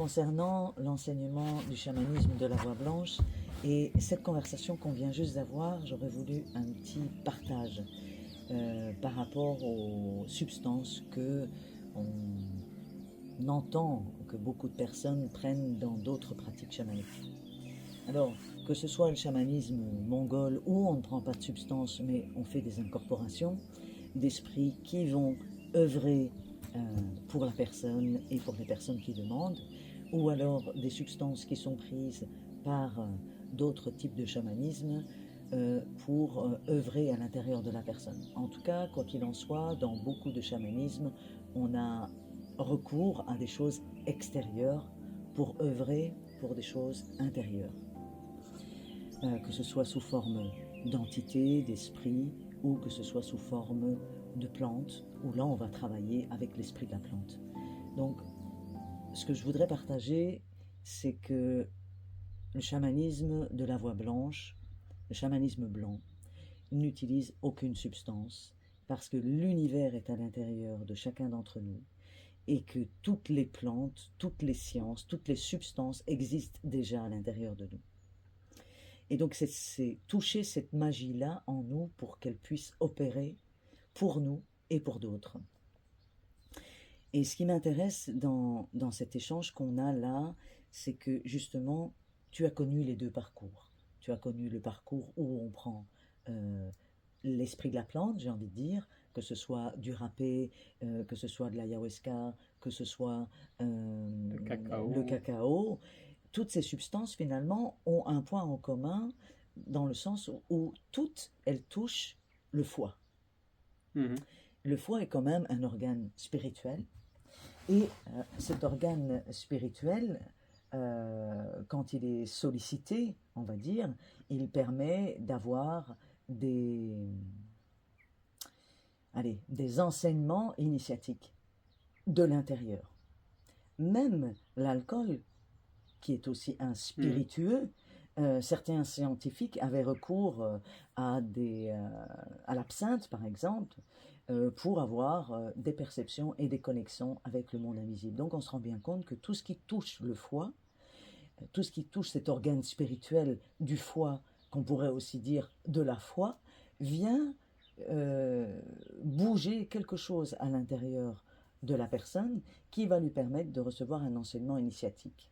Concernant l'enseignement du chamanisme de la voix blanche et cette conversation qu'on vient juste d'avoir, j'aurais voulu un petit partage par rapport aux substances que on entend que beaucoup de personnes prennent dans d'autres pratiques chamaniques. Alors, que ce soit le chamanisme mongol où on ne prend pas de substances mais on fait des incorporations d'esprits qui vont œuvrer pour la personne et pour les personnes qui demandent, ou alors des substances qui sont prises par d'autres types de chamanisme pour œuvrer à l'intérieur de la personne. En tout cas, quoi qu'il en soit, dans beaucoup de chamanisme, on a recours à des choses extérieures pour œuvrer pour des choses intérieures. Que ce soit sous forme d'entité, d'esprit, ou que ce soit sous forme de plantes, où là on va travailler avec l'esprit de la plante. Donc, ce que je voudrais partager, c'est que le chamanisme de la voix blanche, le chamanisme blanc, n'utilise aucune substance, parce que l'univers est à l'intérieur de chacun d'entre nous, et que toutes les plantes, toutes les sciences, toutes les substances existent déjà à l'intérieur de nous. Et donc c'est toucher cette magie-là en nous pour qu'elle puisse opérer pour nous et pour d'autres. Et ce qui m'intéresse dans cet échange qu'on a là, c'est que justement, tu as connu les deux parcours. Tu as connu le parcours où on prend l'esprit de la plante, j'ai envie de dire, que ce soit du râpé, que ce soit de l'ayahuasca, que ce soit le cacao. Toutes ces substances, finalement, ont un point en commun dans le sens où toutes, elles touchent le foie. Mhm. Le foie est quand même un organe spirituel. Et cet organe spirituel, quand il est sollicité, on va dire, il permet d'avoir des enseignements initiatiques de l'intérieur. Même l'alcool, qui est aussi un spiritueux, certains scientifiques avaient recours à l'absinthe, par exemple, pour avoir des perceptions et des connexions avec le monde invisible. Donc on se rend bien compte que tout ce qui touche le foie, tout ce qui touche cet organe spirituel du foie, qu'on pourrait aussi dire de la foi, vient bouger quelque chose à l'intérieur de la personne qui va lui permettre de recevoir un enseignement initiatique.